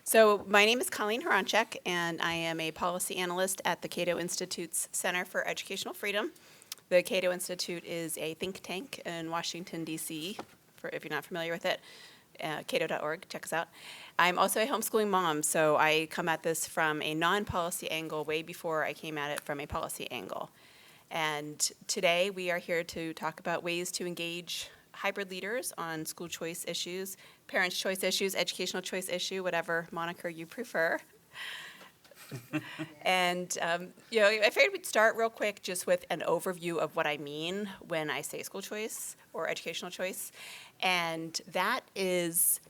So my name is Colleen Horonchek, and I am a policy analyst at the Cato Institute's Center for Educational Freedom. The Cato Institute is a think tank in Washington, D.C., if you're not familiar with it. Cato.org, check us out. I'm also a homeschooling mom, so I come at this from a non-policy angle way before I came at it from a policy angle. And today we are here to talk about ways to engage hybrid leaders on school choice issues, parents' choice issues, educational choice issue, whatever moniker you prefer. And, I figured we'd start real quick just with an overview of what I mean when I say school choice or educational choice. And that is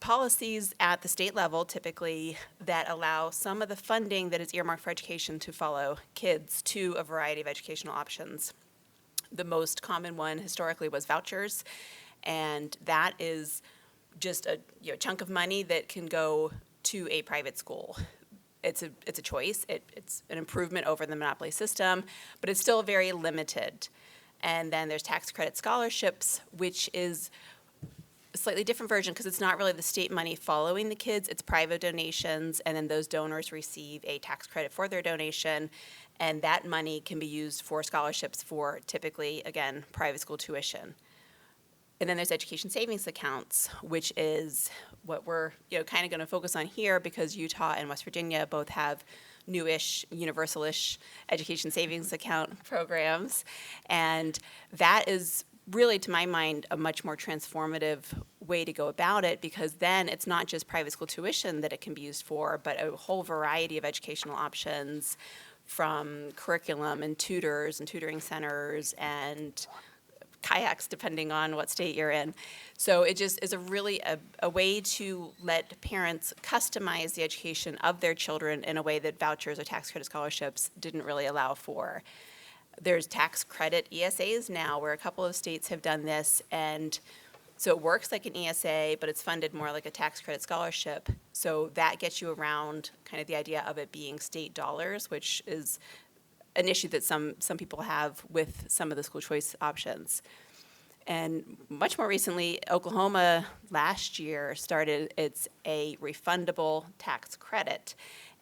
policies at the state level, typically, that allow some of the funding that is earmarked for education to follow kids to a variety of educational options. The most common one historically was vouchers, and that is just a chunk of money that can go to a private school. It's a choice. It's an improvement over the monopoly system, but it's still very limited. And then there's tax credit scholarships, which is a slightly different version because it's not really the state money following the kids. It's private donations, and then those donors receive a tax credit for their donation, and that money can be used for scholarships for typically, again, private school tuition. And then there's education savings accounts, which is what we're kind of going to focus on here because Utah and West Virginia both have newish, universal-ish education savings account programs. And that is really, to my mind, a much more transformative way to go about it because then it's not just private school tuition that it can be used for, but a whole variety of educational options from curriculum and tutors and tutoring centers and kayaks, depending on what state you're in. So it just is a way to let parents customize the education of their children in a way that vouchers or tax credit scholarships didn't really allow for. There's tax credit ESAs now where a couple of states have done this, and so it works like an ESA, but it's funded more like a tax credit scholarship. So that gets you around kind of the idea of it being state dollars, which is an issue that some people have with some of the school choice options. And much more recently, Oklahoma last year started a refundable tax credit.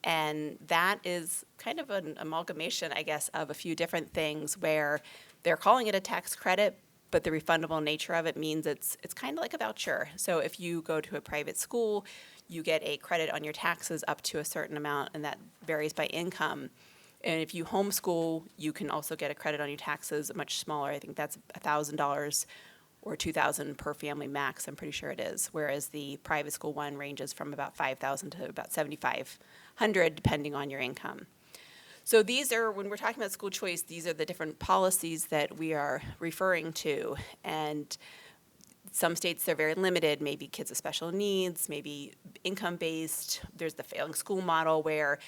And that is kind of an amalgamation, I guess, of a few different things where they're calling it a tax credit, but the refundable nature of it means it's kind of like a voucher. So if you go to a private school, you get a credit on your taxes up to a certain amount, and that varies by income. And if you homeschool, you can also get a credit on your taxes, much smaller. I think that's $1,000 or $2,000 per family max, I'm pretty sure it is, whereas the private school one ranges from about $5,000 to about $7,500, depending on your income. So these are, when we're talking about school choice, these are the different policies that we are referring to. And some states, they're very limited, maybe kids with special needs, maybe income-based. There's the failing school model where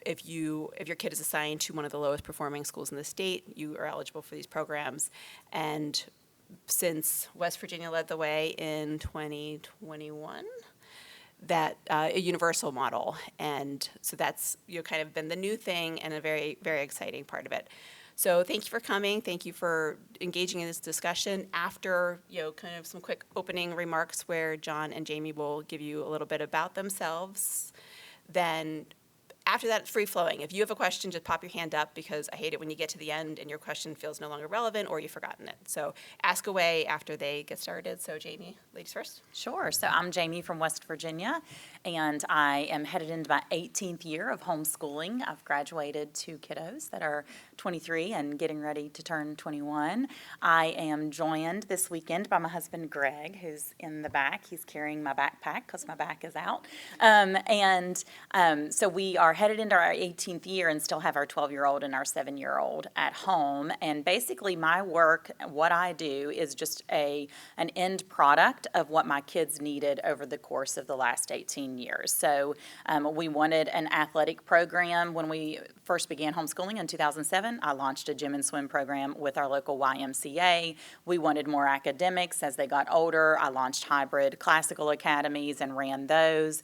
if your kid is assigned to one of the lowest performing schools in the state, you are eligible for these programs. And since West Virginia led the way in 2021, that a universal model. And so that's kind of been the new thing and a very, very exciting part of it. So thank you for coming. Thank you for engaging in this discussion. After kind of some quick opening remarks where John and Jamie will give you a little bit about themselves, then after that, it's free-flowing. If you have a question, just pop your hand up because I hate it when you get to the end and your question feels no longer relevant or you've forgotten it. So ask away after they get started. So Jamie, ladies first. Sure. So I'm Jamie from West Virginia, and I am headed into my 18th year of homeschooling. I've graduated 2 kiddos that are 23 and getting ready to turn 21. I am joined this weekend by my husband, Greg, who's in the back. He's carrying my backpack because my back is out. So we are headed into our 18th year and still have our 12-year-old and our 7-year-old at home. And basically my work, what I do, is just an end product of what my kids needed over the course of the last 18 years. So we wanted an athletic program. When we first began homeschooling in 2007, I launched a gym and swim program with our local YMCA. We wanted more academics as they got older. I launched hybrid classical academies and ran those.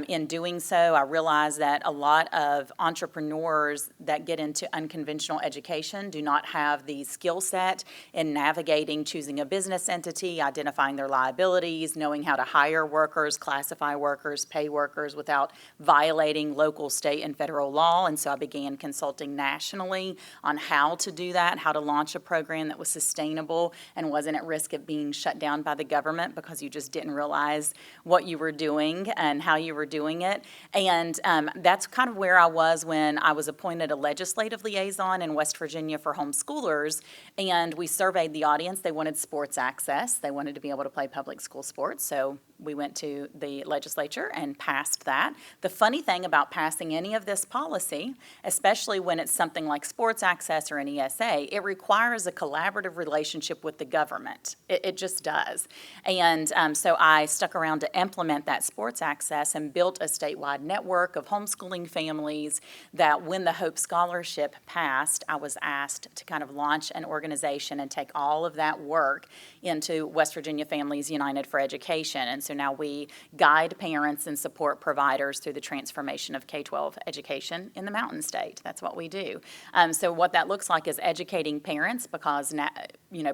In doing so, I realized that a lot of entrepreneurs that get into unconventional education do not have the skill set in navigating choosing a business entity, identifying their liabilities, knowing how to hire workers, classify workers, pay workers without violating local, state, and federal law. And so I began consulting nationally on how to do that, how to launch a program that was sustainable and wasn't at risk of being shut down by the government because you just didn't realize what you were doing and how you were doing it. And that's kind of where I was when I was appointed a legislative liaison in West Virginia for homeschoolers. And we surveyed the audience. They wanted sports access. They wanted to be able to play public school sports. So we went to the legislature and passed that. The funny thing about passing any of this policy, especially when it's something like sports access or an ESA, it requires a collaborative relationship with the government. It just does. And so I stuck around to implement that sports access and built a statewide network of homeschooling families that when the Hope Scholarship passed, I was asked to kind of launch an organization and take all of that work into West Virginia Families United for Education. And so now we guide parents and support providers through the transformation of K-12 education in the Mountain State. That's what we do. So what that looks like is educating parents because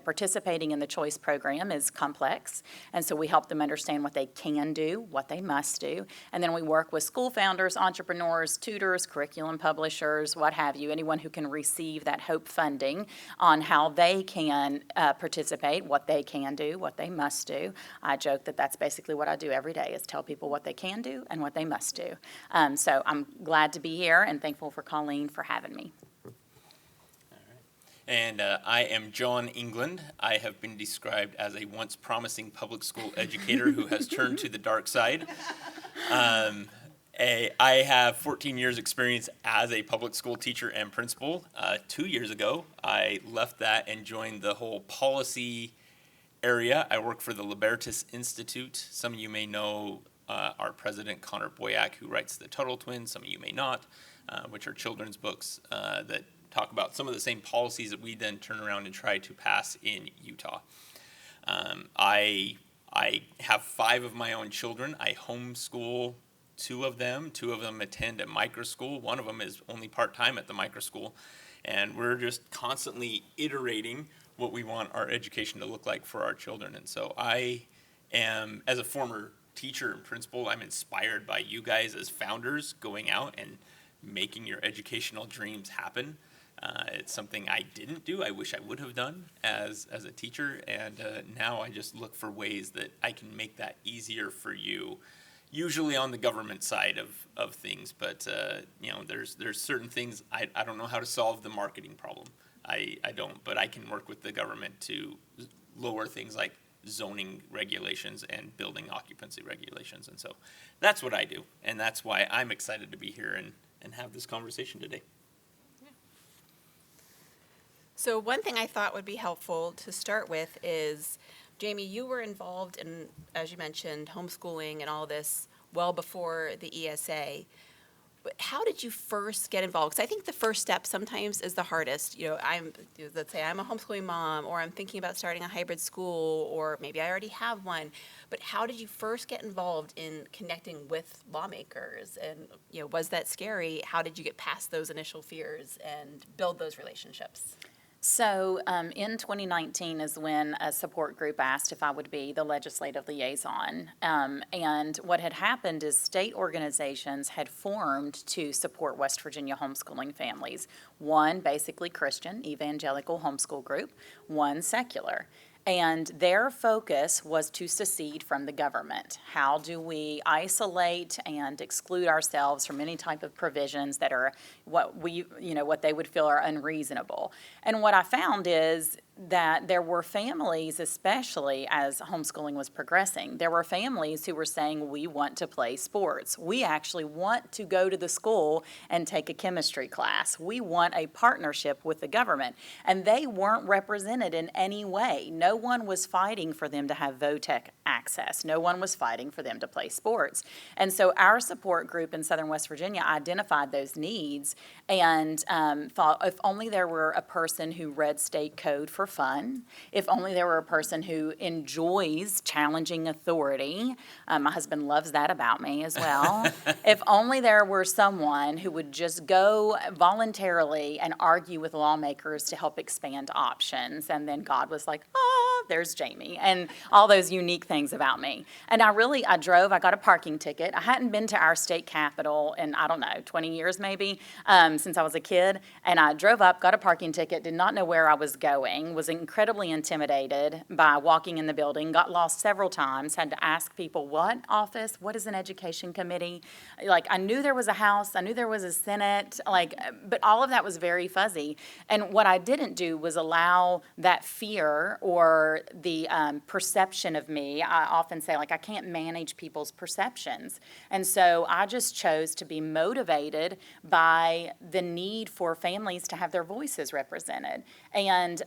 participating in the choice program is complex. And so we help them understand what they can do, what they must do. And then we work with school founders, entrepreneurs, tutors, curriculum publishers, what have you, anyone who can receive that HOPE funding on how they can participate, what they can do, what they must do. I joke that that's basically what I do every day is tell people what they can do and what they must do. So I'm glad to be here and thankful for Colleen for having me. And I am John England. I have been described as a once promising public school educator who has turned to the dark side. I have 14 years experience as a public school teacher and principal. 2 years ago, I left that and joined the whole policy area. I work for the Libertas Institute. Some of you may know our president, Connor Boyack, who writes the Tuttle Twins. Some of you may not, which are children's books that talk about some of the same policies that we then turn around and try to pass in Utah. I have 5 of my own children. I homeschool 2 of them. 2 of them attend a micro school. 1 of them is only part-time at the micro school. And we're just constantly iterating what we want our education to look like for our children. And so I am, as a former teacher and principal, I'm inspired by you guys as founders going out and making your educational dreams happen. It's something I didn't do. I wish I would have done as a teacher. And now I just look for ways that I can make that easier for you, usually on the government side of things. But, there's certain things I don't know how to solve the marketing problem. I don't, but I can work with the government to lower things like zoning regulations and building occupancy regulations. And so that's what I do. And that's why I'm excited to be here and have this conversation today. So one thing I thought would be helpful to start with is, Jamie, you were involved in, as you mentioned, homeschooling and all this well before the ESA. But how did you first get involved? Because I think the first step sometimes is the hardest. Let's say I'm a homeschooling mom, or I'm thinking about starting a hybrid school, or maybe I already have one. But how did you first get involved in connecting with lawmakers? And was that scary? How did you get past those initial fears and build those relationships? So in 2019 is when a support group asked if I would be the legislative liaison. And what had happened is state organizations had formed to support West Virginia homeschooling families. One basically Christian, evangelical homeschool group, one secular. And their focus was to secede from the government. How do we isolate and exclude ourselves from any type of provisions that are what they would feel are unreasonable? And what I found is that there were families, especially as homeschooling was progressing, there were families who were saying, we want to play sports. We actually want to go to the school and take a chemistry class. We want a partnership with the government. And they weren't represented in any way. No one was fighting for them to have VOTEC access. No one was fighting for them to play sports. And so our support group in Southern West Virginia identified those needs and thought if only there were a person who read state code for fun, if only there were a person who enjoys challenging authority. My husband loves that about me as well. If only there were someone who would just go voluntarily and argue with lawmakers to help expand options. And then God was like, oh, there's Jamie, and all those unique things about me. And I drove, I got a parking ticket. I hadn't been to our state capitol in, I don't know, 20 years maybe, since I was a kid. And I drove up, got a parking ticket, did not know where I was going, was incredibly intimidated by walking in the building, got lost several times, had to ask people, what office, what is an education committee? Like, I knew there was a House, I knew there was a Senate, but all of that was very fuzzy. And what I didn't do was allow that fear or the perception of me. I often say, I can't manage people's perceptions. And so I just chose to be motivated by the need for families to have their voices represented. And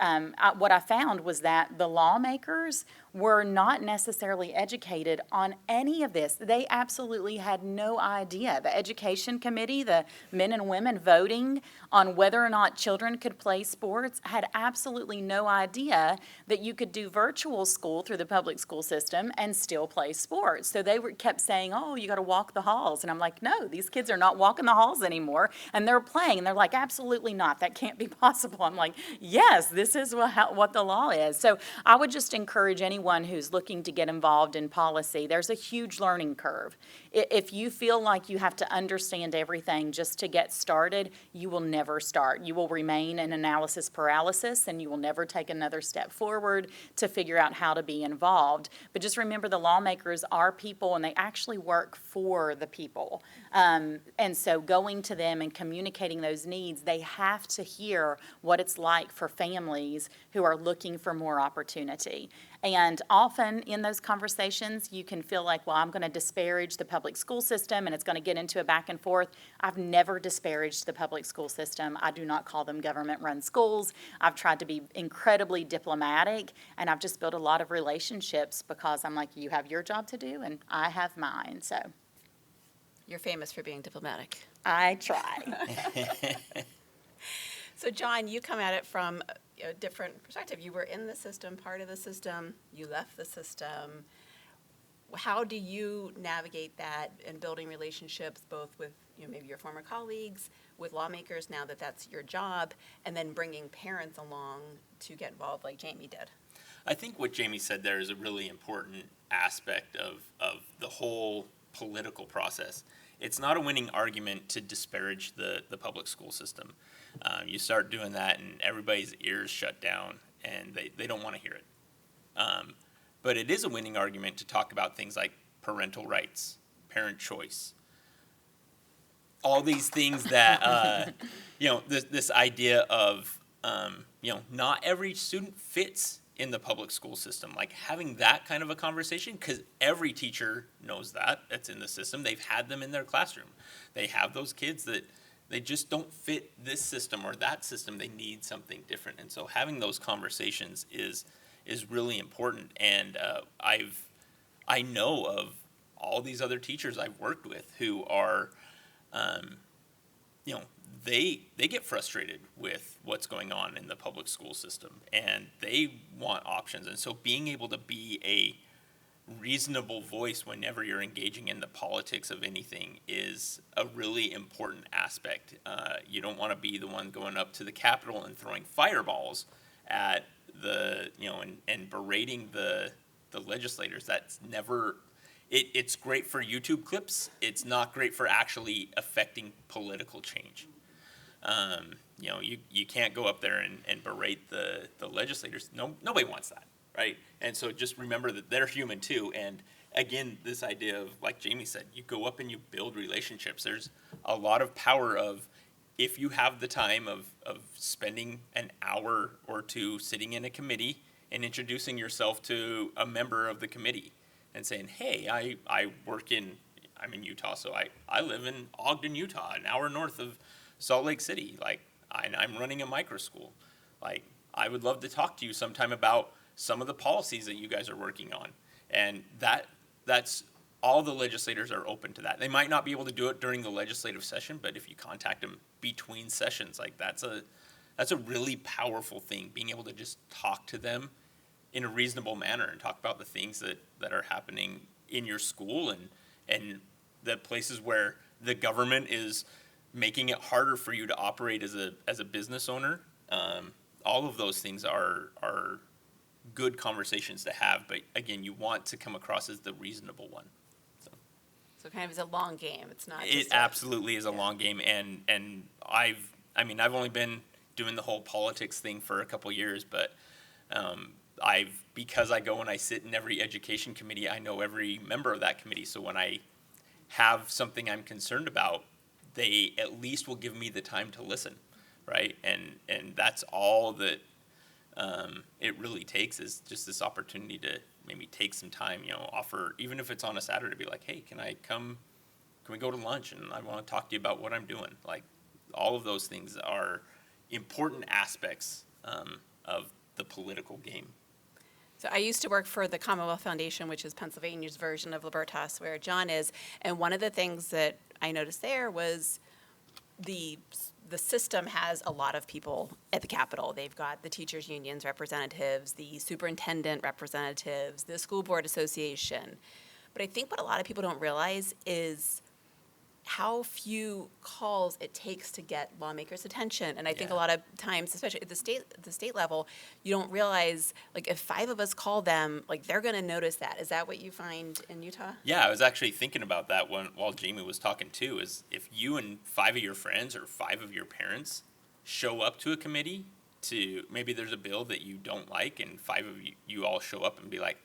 what I found was that the lawmakers were not necessarily educated on any of this. They absolutely had no idea. The Education Committee, the men and women voting on whether or not children could play sports, had absolutely no idea that you could do virtual school through the public school system and still play sports. So they kept saying, oh, you got to walk the halls. And I'm like, no, these kids are not walking the halls anymore. And they're playing. And they're like, absolutely not. That can't be possible. I'm like, yes, this is what the law is. So I would just encourage anyone who's looking to get involved in policy. There's a huge learning curve. If you feel like you have to understand everything just to get started, you will never start. You will remain in analysis paralysis, and you will never take another step forward to figure out how to be involved. But just remember, the lawmakers are people, and they actually work for the people. And so going to them and communicating those needs, they have to hear what it's like for families who are looking for more opportunity. And often in those conversations, you can feel like, well, I'm going to disparage the public school system, and it's going to get into a back and forth. I've never disparaged the public school system. I do not call them government-run schools. I've tried to be incredibly diplomatic, and I've just built a lot of relationships because I'm like, you have your job to do, and I have mine. So You're famous for being diplomatic. I try. So, John, you come at it from a different perspective. You were in the system, part of the system. You left the system. How do you navigate that and building relationships both with maybe your former colleagues, with lawmakers now that that's your job, and then bringing parents along to get involved like Jamie did? I think what Jamie said there is a really important aspect of the whole political process. It's not a winning argument to disparage the public school system. You start doing that and everybody's ears shut down and they don't want to hear it. But it is a winning argument to talk about things like parental rights, parent choice, all these things that, this idea of, not every student fits in the public school system. Like having that kind of a conversation, because every teacher knows that's in the system. They've had them in their classroom. They have those kids that they just don't fit this system or that system. They need something different. And so having those conversations is really important. And I know of all these other teachers I've worked with who are, they get frustrated with what's going on in the public school system, and they want options. And so being able to be a reasonable voice whenever you're engaging in the politics of anything is a really important aspect. You don't want to be the one going up to the Capitol and throwing fireballs at and berating the legislators. That's never... It's great for YouTube clips. It's not great for actually affecting political change. You can't go up there and berate the legislators. Nobody wants that, right? And so just remember that they're human too. And again, this idea of, like Jamie said, you go up and you build relationships. There's a lot of power of, if you have the time of spending an hour or two sitting in a committee and introducing yourself to a member of the committee and saying, hey, I'm in Utah, so I live in Ogden, Utah, an hour north of Salt Lake City. I'm running a micro school. I would love to talk to you sometime about some of the policies that you guys are working on. And that's all the legislators are open to that. They might not be able to do it during the legislative session, but if you contact them between sessions, that's that's a really powerful thing, being able to just talk to them in a reasonable manner and talk about the things that are happening in your school and the places where the government is making it harder for you to operate as a business owner. All of those things are good conversations to have, but again, you want to come across as the reasonable one. So kind of is a long game. It's not It just absolutely is a long game, and I've only been doing the whole politics thing for a couple years, but because I go and I sit in every education committee, I know every member of that committee. So when I have something I'm concerned about, they at least will give me the time to listen, right? And that's all that it really takes, is just this opportunity to maybe take some time, offer, even if it's on a Saturday, be like, hey, can we go to lunch, and I want to talk to you about what I'm doing. Like, all of those things are important aspects of the political game. So I used to work for the Commonwealth Foundation, which is Pennsylvania's version of Libertas, where John is. And one of the things that I noticed there was the system has a lot of people at the Capitol. They've got the teachers' unions representatives, the superintendent representatives, the school board association. But I think what a lot of people don't realize is how few calls it takes to get lawmakers' attention. And I think a lot of times, especially at the state level, you don't realize, like, if 5 of us call them, like, they're going to notice that. Is that what you find in Utah? Yeah, I was actually thinking about that while Jamie was talking too, is if you and 5 of your friends or 5 of your parents show up to a committee to, maybe there's a bill that you don't like, and 5 of you all show up and be like,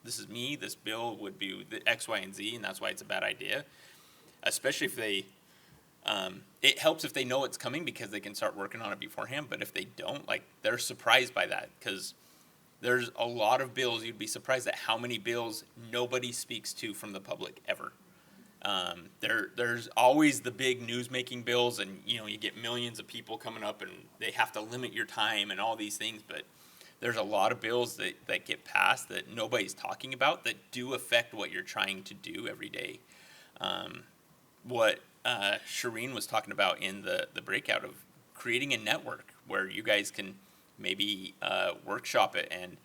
this is me, this bill would be the X, Y, and Z, and that's why it's a bad idea. Especially if they, it helps if they know it's coming, because they can start working on it beforehand. But if they don't, like, they're surprised by that, because there's a lot of bills. You'd be surprised at how many bills nobody speaks to from the public ever. There's always the big news-making bills, and you get millions of people coming up, and they have to limit your time and all these things, but there's a lot of bills that get passed that nobody's talking about that do affect what you're trying to do every day. What Shireen was talking about in the breakout, of creating a network where you guys can maybe workshop it, and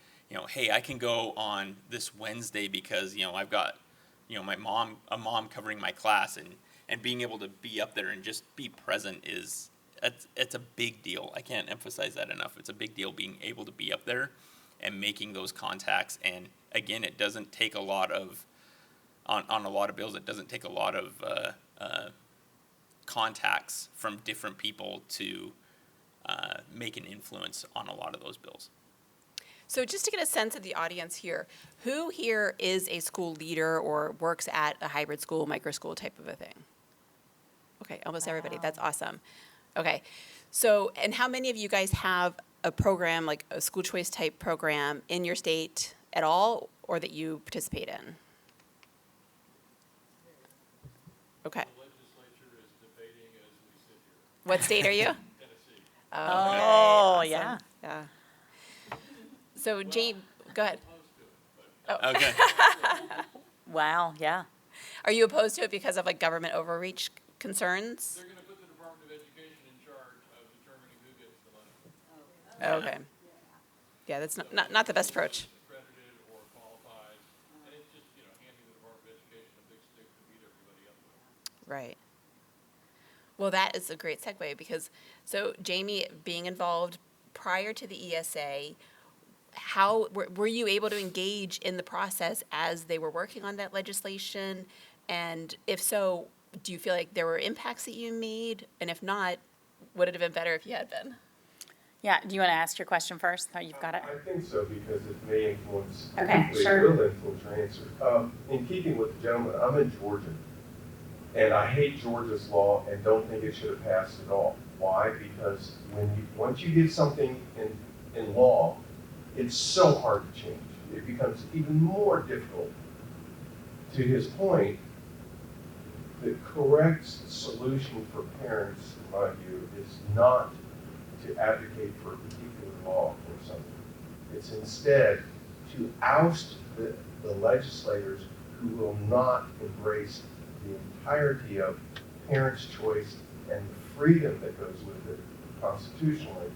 hey, I can go on this Wednesday because I've got a mom covering my class, and being able to be up there and just be present it's a big deal. I can't emphasize that enough. It's a big deal being able to be up there and making those contacts. And again, it doesn't take a lot of, on a lot of bills, it doesn't take a lot of contacts from different people to make an influence on a lot of those bills. So just to get a sense of the audience here, who here is a school leader or works at a hybrid school, micro school type of a thing? Okay, almost everybody. That's awesome. Okay, so, and how many of you guys have a program, like a school choice type program in your state at all, or that you participate in? Okay. The legislature is debating as we sit here. What state are you? Tennessee. Oh, okay, yeah. awesome. Yeah. So, Jane, go ahead. Okay. Wow, yeah. Are you opposed to it because of like government overreach concerns? They're going to put the Department of Education in charge of determining who gets the money. Okay. Yeah, that's not the best approach. Accredited or qualified, and it's just, handing the Department of Education a big stick to beat everybody up with. Right. Well, that is a great segue because, so Jamie, being involved prior to the ESA, how were you able to engage in the process as they were working on that legislation? And if so, do you feel like there were impacts that you made? And if not, would it have been better if you had been? Yeah, do you want to ask your question first? Oh, you've got it. I think so, because it may influence. Okay, it sure. will influence your answer. In keeping with the gentleman, I'm in Georgia, and I hate Georgia's law and don't think it should have passed at all. Why? Because once you get something in law, it's so hard to change. It becomes even more difficult. To his point, the correct solution for parents, in my view, is not to advocate for a particular law or something. It's instead to oust the legislators who will not embrace the entirety of parents' choice and the freedom that goes with it constitutionally,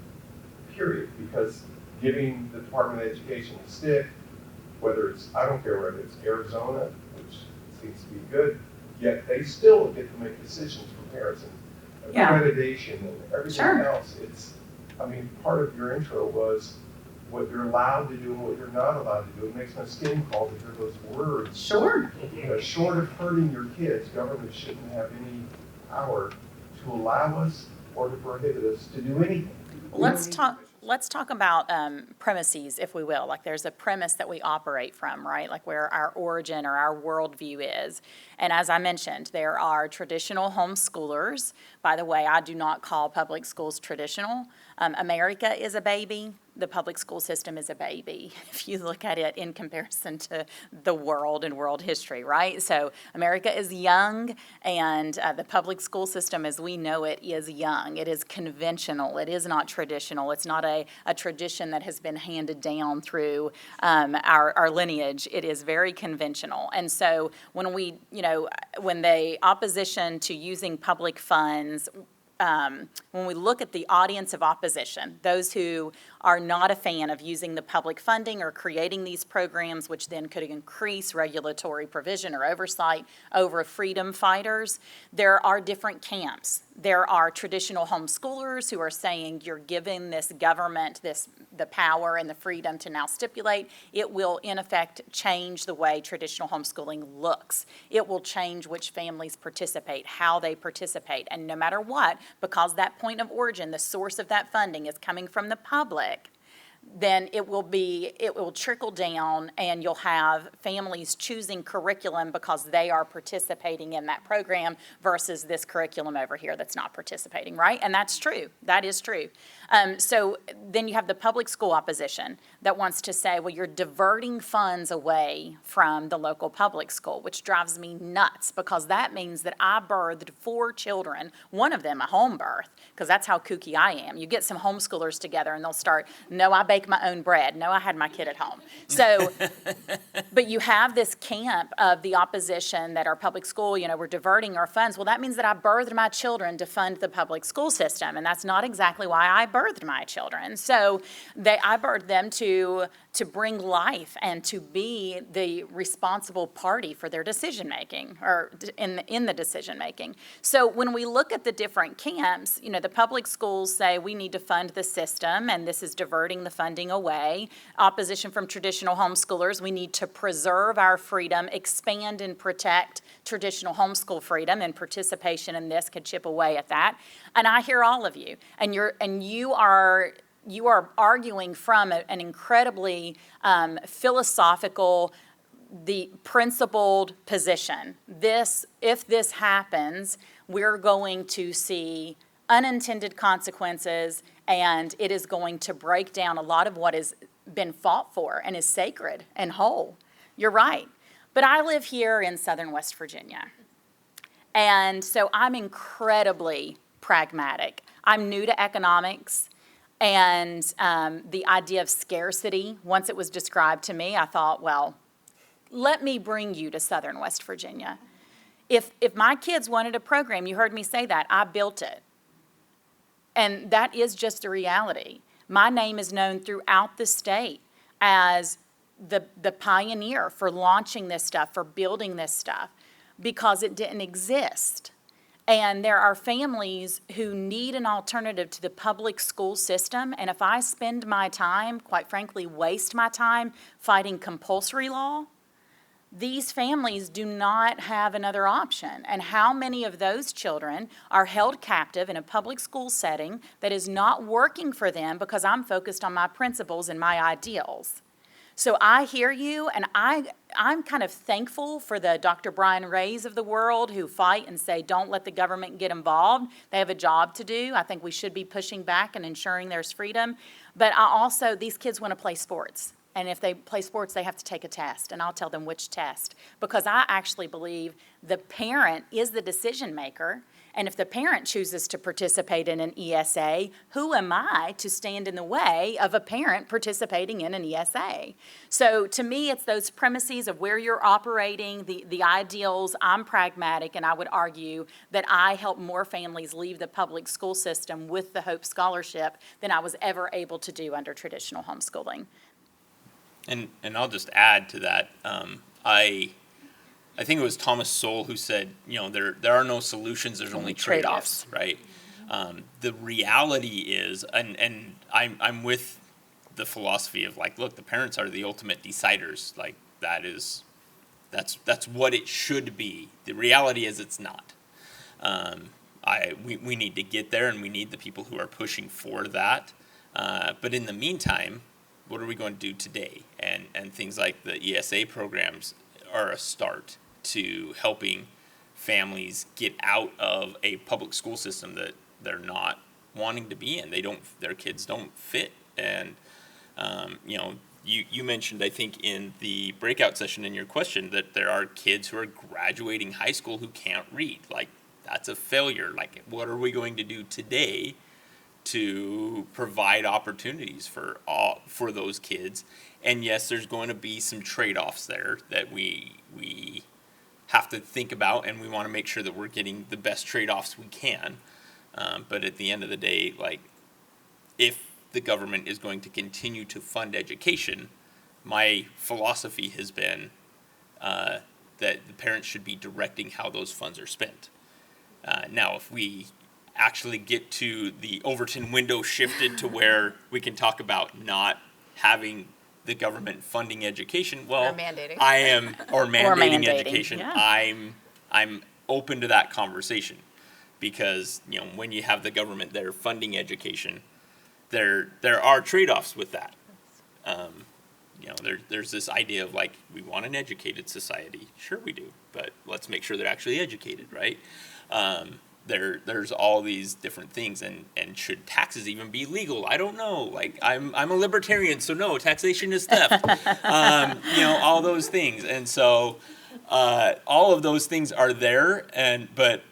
period. Because giving the Department of Education a stick, whether it's, I don't care whether it's Arizona, which seems to be good, yet they still get to make decisions for parents and Yeah. accreditation and everything Sure. else. It's, I mean, part of your intro was what you're allowed to do and what you're not allowed to do. It makes my skin crawl to hear those words. Sure. You know, short of hurting your kids, government shouldn't have any power to allow us or to prohibit us to do anything. We Let's don't need talk, permission. let's talk about premises, if we will. Like there's a premise that we operate from, right? Like where our origin or our worldview is. And as I mentioned, there are traditional homeschoolers. By the way, I do not call public schools traditional. America is a baby. The public school system is a baby, if you look at it in comparison to the world and world history, right? So America is young, and the public school system as we know it is young. It is conventional. It is not traditional. It's not a tradition that has been handed down through our lineage. It is very conventional. And so when we, when the opposition to using public funds, when we look at the audience of opposition, those who are not a fan of using the public funding or creating these programs, which then could increase regulatory provision or oversight over freedom fighters, there are different camps. There are traditional homeschoolers who are saying you're giving this government the power and the freedom to now stipulate. It will, in effect, change the way traditional homeschooling looks. It will change which families participate, how they participate, and no matter what, because that point of origin, the source of that funding is coming from the public, then it will trickle down and you'll have families choosing curriculum because they are participating in that program versus this curriculum over here that's not participating, right? And that's true. That is true. So then you have the public school opposition that wants to say, well, you're diverting funds away from the local public school, which drives me nuts because that means that I birthed 4 children, one of them a home birth, because that's how kooky I am. You get some homeschoolers together and they'll start, no, I bake my own bread. No, I had my kid at home. So, but you have this camp of the opposition that our public school, we're diverting our funds. Well, that means that I birthed my children to fund the public school system, and that's not exactly why I birthed my children. So I birthed them to bring life and to be the responsible party for their decision making or in the decision making. So when we look at the different camps, the public schools say we need to fund the system and this is diverting the funding away. Opposition from traditional homeschoolers, we need to preserve our freedom, expand and protect traditional homeschool freedom, and participation in this could chip away at that. And I hear all of you, and you are arguing from an incredibly philosophical, the principled position. If this happens, we're going to see unintended consequences, and it is going to break down a lot of what has been fought for and is sacred and whole. You're right. But I live here in southern West Virginia, and so I'm incredibly pragmatic. I'm new to economics. And the idea of scarcity, once it was described to me, I thought, well, let me bring you to southern West Virginia. If my kids wanted a program, you heard me say that, I built it. And that is just a reality. My name is known throughout the state as the pioneer for launching this stuff, for building this stuff, because it didn't exist. And there are families who need an alternative to the public school system. And if I spend my time, quite frankly, waste my time fighting compulsory law, these families do not have another option. And how many of those children are held captive in a public school setting that is not working for them because I'm focused on my principles and my ideals? So I hear you, and I'm kind of thankful for the Dr. Brian Rays of the world who fight and say, don't let the government get involved. They have a job to do. I think we should be pushing back and ensuring there's freedom. But these kids want to play sports. And if they play sports, they have to take a test, and I'll tell them which test. Because I actually believe the parent is the decision maker, and if the parent chooses to participate in an ESA, who am I to stand in the way of a parent participating in an ESA? So to me, it's those premises of where you're operating, the ideals. I'm pragmatic, and I would argue that I help more families leave the public school system with the Hope Scholarship than I was ever able to do under traditional homeschooling. And I'll just add to that. I think it was Thomas Sowell who said, there are no solutions. There's only trade-offs, right? The reality is, and I'm with the philosophy of like, look, the parents are the ultimate deciders. Like that's what it should be. The reality is, it's not. We need to get there, and we need the people who are pushing for that. But in the meantime, what are we going to do today? And things like the ESA programs are a start to helping families get out of a public school system that they're not wanting to be in. Their kids don't fit. And, you mentioned, I think, in the breakout session in your question that there are kids who are graduating high school who can't read. Like, that's a failure. Like, what are we going to do today to provide opportunities for those kids? And yes, there's going to be some trade-offs there that we have to think about, and we want to make sure that we're getting the best trade-offs we can. But at the end of the day, like, if the government is going to continue to fund education, my philosophy has been that the parents should be directing how those funds are spent. Now, if we actually get to the Overton window shifted to where we can talk about not having the government funding education, well, Or mandating. or mandating mandating, education. yeah. I'm open to that conversation, because when you have the government there funding education, there are trade-offs with that. There's this idea of like, we want an educated society. Sure we do, but let's make sure they're actually educated, right? There's all these different things, and should taxes even be legal? I don't know. Like, I'm a libertarian, so no, taxation is theft. All those things, and so all of those things are there, but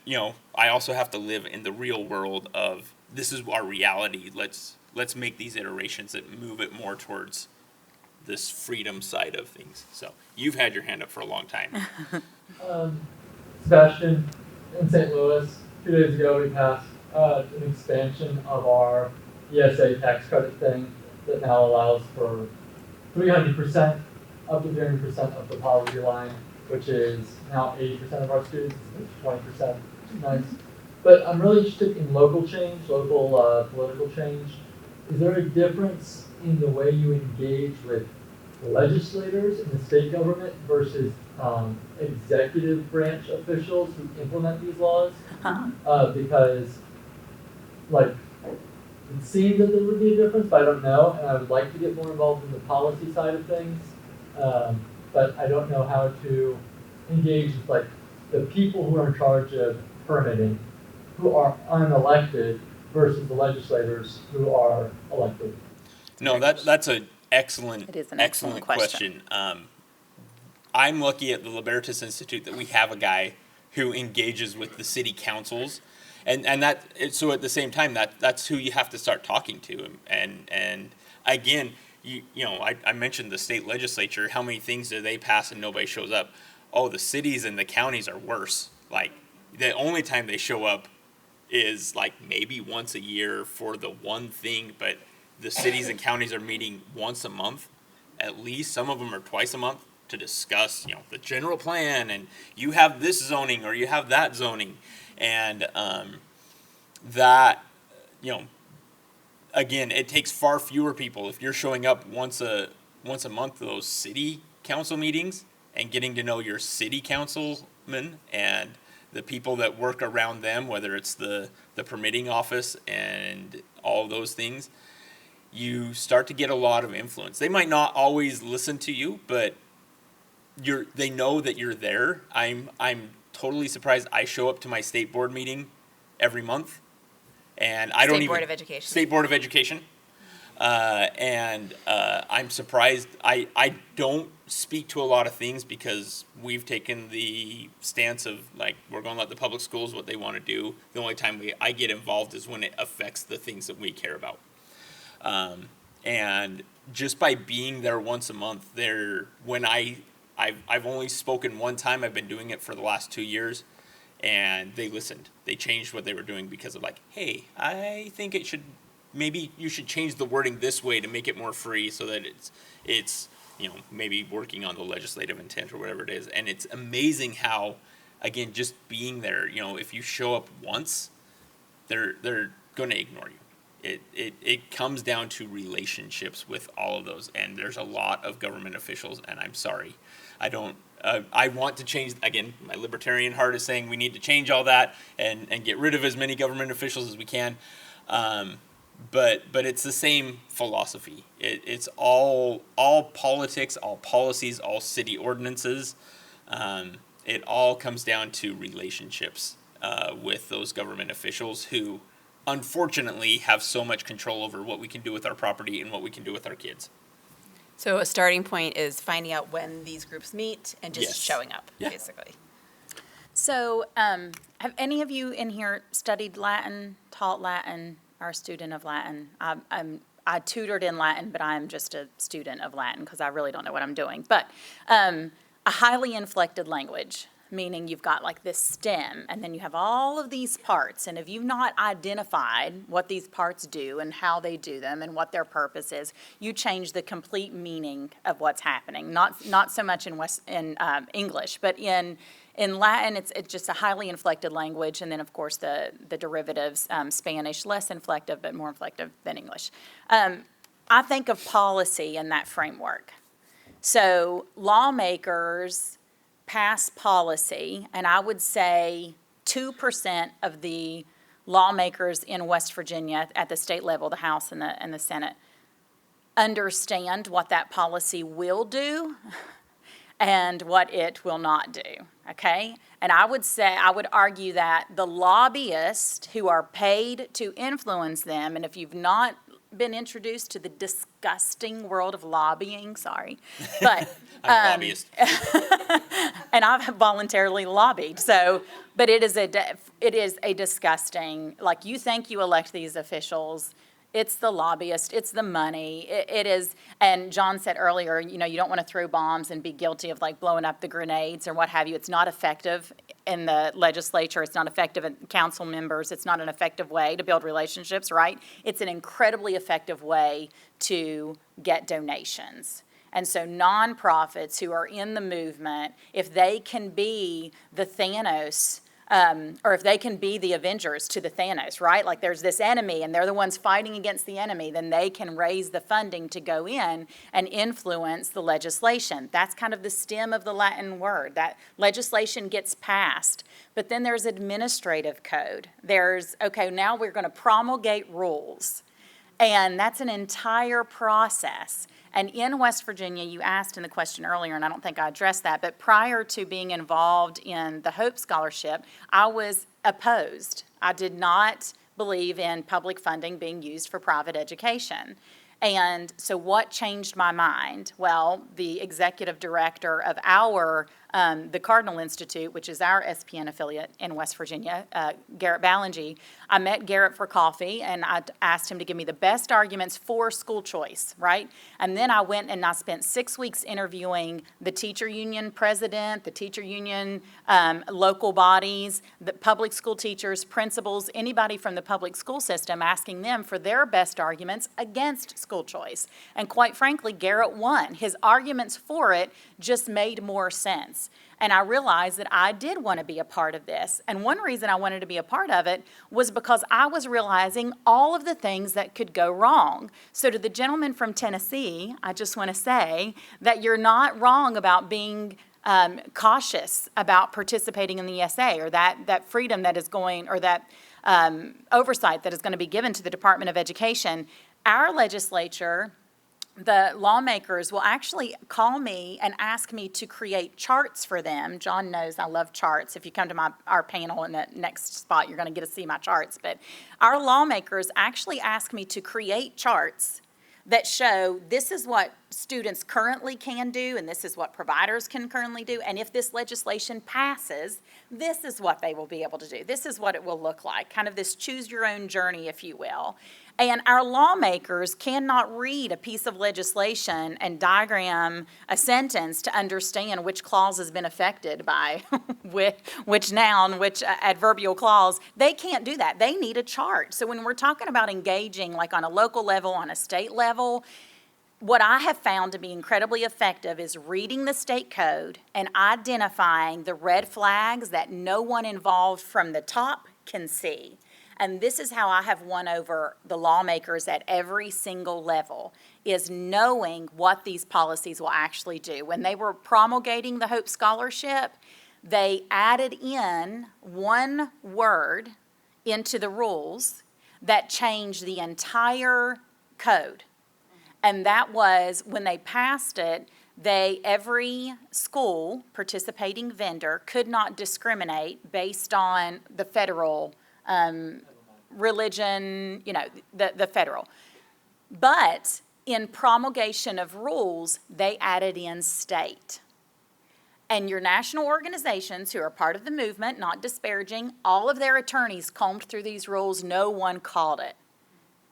I also have to live in the real world of, this is our reality. Let's make these iterations that move it more towards this freedom side of things. So you've had your hand up for a long time. Sebastian, in St. Louis, 2 days ago we passed an expansion of our ESA tax credit thing that now allows for 300%, up to 300% of the poverty line, which is now 80% of our students. It's 20%, which is nice. But I'm really interested in local change, local political change. Is there a difference in the way you engage with legislators in the state government versus executive branch officials who implement these laws? Because, like, it seems that there would be a difference, but I don't know, and I would like to get more involved in the policy side of things, but I don't know how to engage with, like, the people who are in charge of permitting, who are unelected, versus the legislators who are elected. No, that's an excellent, It is an excellent question. I'm lucky at the Libertas Institute that we have a guy who engages with the city councils, and so at the same time, that's who you have to start talking to. And again, I mentioned the state legislature. How many things do they pass and nobody shows up? Oh, the cities and the counties are worse. Like, the only time they show up is like maybe once a year for the one thing, but the cities and counties are meeting once a month, at least. Some of them are twice a month, to discuss, the general plan, and you have this zoning or you have that zoning, and that, again, it takes far fewer people if you're showing up once a month to those city council meetings and getting to know your city councilmen and the people that work around them, whether it's the permitting office and all those things. You start to get a lot of influence. They might not always listen to you, but they know that you're there. I'm totally surprised. I show up to my state board meeting every month, and I don't even. State Board of Education. State Board of Education. I'm surprised. I don't speak to a lot of things because we've taken the stance of like we're going to let the public schools what they want to do. The only time I get involved is when it affects the things that we care about. And just by being there once a month, when I've only spoken one time. I've been doing it for the last 2 years, and they listened. They changed what they were doing because of like, hey, I think maybe you should change the wording this way to make it more free so that it's maybe working on the legislative intent or whatever it is. And it's amazing how, again, just being there, if you show up once, they're going to ignore you. It comes down to relationships with all of those, and there's a lot of government officials, and I'm sorry, I want to change. Again, my libertarian heart is saying we need to change all that and get rid of as many government officials as we can, but it's the same philosophy. It's all politics, all policies, all city ordinances. It all comes down to relationships with those government officials who unfortunately have so much control over what we can do with our property and what we can do with our kids. So a starting point is finding out when these groups meet and just Yes. showing up, Yeah. basically. So, have any of you in here studied Latin, taught Latin, or a student of Latin? I tutored in Latin, but I'm just a student of Latin because I really don't know what I'm doing. But a highly inflected language, meaning you've got like this stem, and then you have all of these parts. And if you've not identified what these parts do and how they do them and what their purpose is, you change the complete meaning of what's happening. Not so much in English, but in Latin, it's just a highly inflected language, and then, of course, the derivatives, Spanish, less inflective, but more inflective than English. I think of policy in that framework. So lawmakers pass policy, and I would say 2% of the lawmakers in West Virginia at the state level, the House and the Senate, understand what that policy will do and what it will not do, okay? And I would argue that the lobbyists who are paid to influence them, and if you've not been introduced to the disgusting world of lobbying, sorry, but I'm a lobbyist. and I've voluntarily lobbied. So, but it is a disgusting. Like, you think you elect these officials, it's the lobbyist, it's the money. It is. And John said earlier, you don't want to throw bombs and be guilty of like blowing up the grenades or what have you. It's not effective in the legislature. It's not effective in council members. It's not an effective way to build relationships, right? It's an incredibly effective way to get donations. And so nonprofits who are in the movement, if they can be the Thanos, or if they can be the Avengers to the Thanos, right? Like, there's this enemy and they're the ones fighting against the enemy, then they can raise the funding to go in and influence the legislation. That's kind of the stem of the Latin word. That legislation gets passed. But then there's administrative code. Okay, now we're going to promulgate rules. And that's an entire process. And in West Virginia, you asked in the question earlier, and I don't think I addressed that, but prior to being involved in the Hope Scholarship, I was opposed. I did not believe in public funding being used for private education. And so what changed my mind? Well, the executive director of the Cardinal Institute, which is our SPN affiliate in West Virginia, Garrett Ballingy, I met Garrett for coffee, and I asked him to give me the best arguments for school choice, right? And then I went and I spent 6 weeks interviewing the teacher union president, the teacher union local bodies, the public school teachers, principals, anybody from the public school system, asking them for their best arguments against school choice. And quite frankly, Garrett won. His arguments for it just made more sense. And I realized that I did want to be a part of this. And one reason I wanted to be a part of it was because I was realizing all of the things that could go wrong. So to the gentleman from Tennessee, I just want to say that you're not wrong about being cautious about participating in the ESA, or that freedom that is going, or that oversight that is going to be given to the Department of Education. Our legislature, the lawmakers, will actually call me and ask me to create charts for them. John knows I love charts. If you come to our panel in the next spot, you're going to get to see my charts. But our lawmakers actually ask me to create charts that show this is what students currently can do and this is what providers can currently do. And if this legislation passes, this is what they will be able to do. This is what it will look like, kind of this choose your own journey, if you will. And our lawmakers cannot read a piece of legislation and diagram a sentence to understand which clause has been affected by which noun, which adverbial clause. They can't do that. They need a chart. So when we're talking about engaging, like on a local level, on a state level, what I have found to be incredibly effective is reading the state code and identifying the red flags that no one involved from the top can see. And this is how I have won over the lawmakers at every single level, is knowing what these policies will actually do. When they were promulgating the Hope Scholarship, they added in one word into the rules that changed the entire code. And that was, when they passed it, every school participating vendor could not discriminate based on the federal religion, the federal. But in promulgation of rules, they added in state. And your national organizations who are part of the movement, not disparaging, all of their attorneys combed through these rules, no one called it.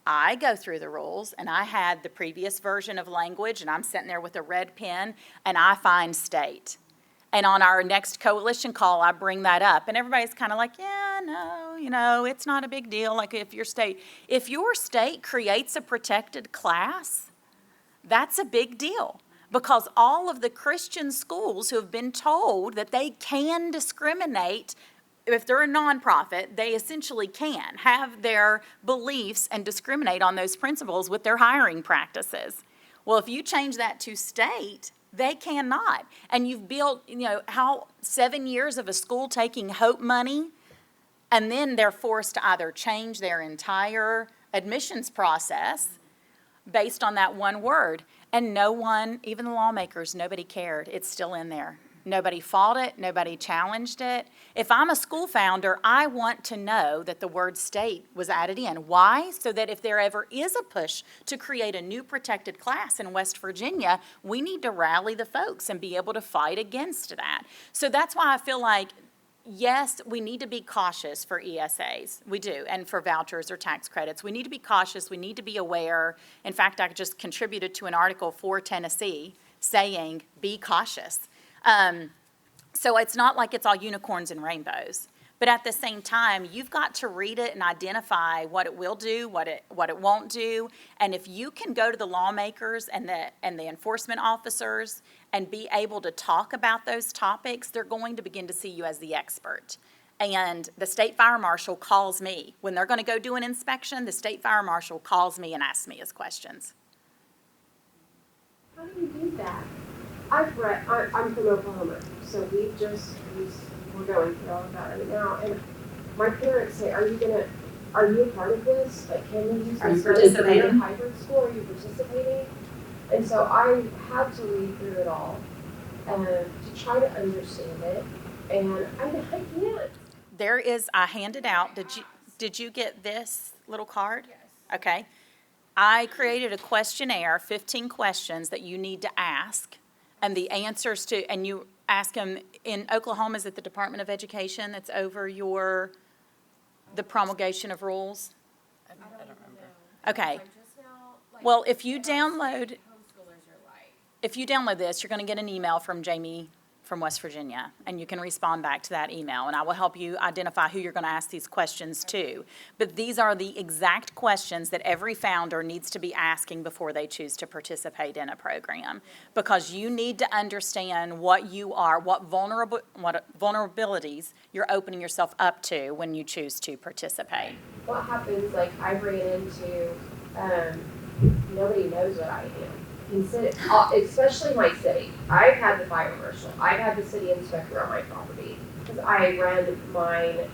I go through the rules, and I had the previous version of language, and I'm sitting there with a red pen, and I find state. And on our next coalition call, I bring that up, and everybody's kind of like, yeah, no, it's not a big deal. Like if your state creates a protected class, that's a big deal. Because all of the Christian schools who have been told that they can discriminate, if they're a nonprofit, they essentially can have their beliefs and discriminate on those principles with their hiring practices. Well, if you change that to state, they cannot. And you've built, how 7 years of a school taking Hope money, and then they're forced to either change their entire admissions process based on that one word. And no one, even the lawmakers, nobody cared. It's still in there. Nobody fought it. Nobody challenged it. If I'm a school founder, I want to know that the word state was added in. Why? So that if there ever is a push to create a new protected class in West Virginia, we need to rally the folks and be able to fight against that. So that's why I feel like, yes, we need to be cautious for ESAs. We do. And for vouchers or tax credits. We need to be cautious. We need to be aware. In fact, I just contributed to an article for Tennessee saying, be cautious. So it's not like it's all unicorns and rainbows. But at the same time, you've got to read it and identify what it will do, what it won't do. And if you can go to the lawmakers and the enforcement officers and be able to talk about those topics, they're going to begin to see you as the expert. And the state fire marshal calls me. When they're going to go do an inspection, the state fire marshal calls me and asks me his questions. How do you do that? I'm from Oklahoma, so we're going through all of that right now, and my parents say, are you a part of this? Like, can we use this in hybrid school? Are you participating? And so I had to read through it all to try to understand it, and I can't. I handed out, did you get this little card? Yes. Okay. I created a questionnaire, 15 questions that you need to ask. And the answers to, and you ask them, in Oklahoma, is it the Department of Education that's over the promulgation of rules? I don't remember. Okay. Well, if you download this, you're going to get an email from Jamie from West Virginia, and you can respond back to that email, and I will help you identify who you're going to ask these questions to. But these are the exact questions that every founder needs to be asking before they choose to participate in a program, because you need to understand what vulnerabilities you're opening yourself up to when you choose to participate. What happens, like, I ran into, nobody knows what I am. Especially my city. I've had the fire marshal. I've had the city inspector on my property because I ran my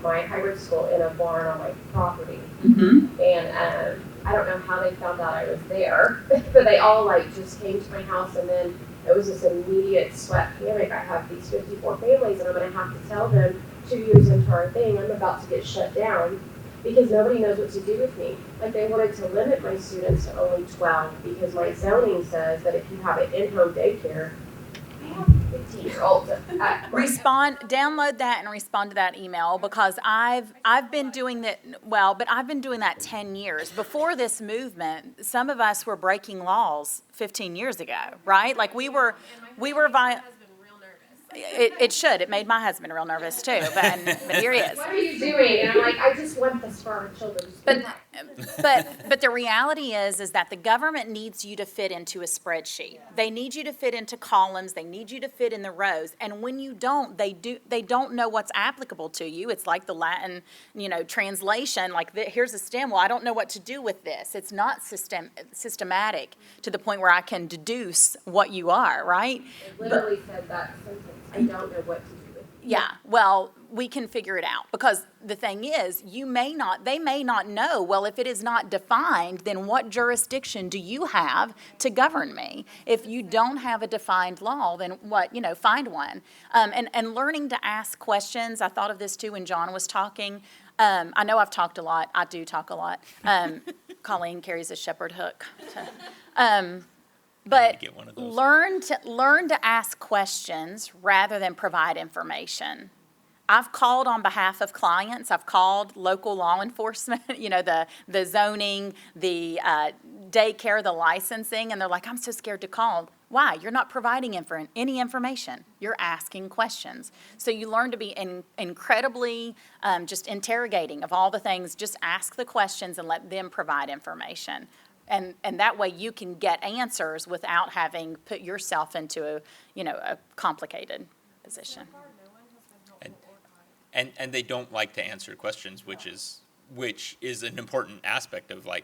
hybrid school in a barn on my property. Mm-hmm. And I don't know how they found out I was there, but they all just came to my house, and then it was this immediate sweat panic. I have these 54 families, and I'm going to have to tell them 2 years into our thing, I'm about to get shut down because nobody knows what to do with me. Like, they wanted to limit my students to only 12 because my zoning says that if you have an in-home daycare, I have 15-year-olds at Download that and respond to that email, because I've been doing that, but I've been doing that 10 years. Before this movement, some of us were breaking laws 15 years ago, right? Like we were It should. It made my husband real nervous too, but here he is. What are you doing? And I'm like, I just want this for our children. But the reality is that the government needs you to fit into a spreadsheet. They need you to fit into columns. They need you to fit in the rows. And when you don't, they don't know what's applicable to you. It's like the Latin, translation. Like here's a stem. Well, I don't know what to do with this. It's not systematic to the point where I can deduce what you are. Right? It literally said that sentence. I don't know what to do with it. Yeah, well, we can figure it out, because the thing is, they may not know, well, if it is not defined, then what jurisdiction do you have to govern me? If you don't have a defined law, then what, find one. And learning to ask questions, I thought of this too when John was talking. I know I've talked a lot. I do talk a lot. Colleen carries a shepherd hook. But learn to ask questions rather than provide information. I've called on behalf of clients. I've called local law enforcement, the zoning, the daycare, the licensing, and they're like, I'm so scared to call. Why? You're not providing any information. You're asking questions. So you learn to be incredibly just interrogating of all the things. Just ask the questions and let them provide information. And that way you can get answers without having put yourself into a complicated position. And they don't like to answer questions, which is an important aspect of when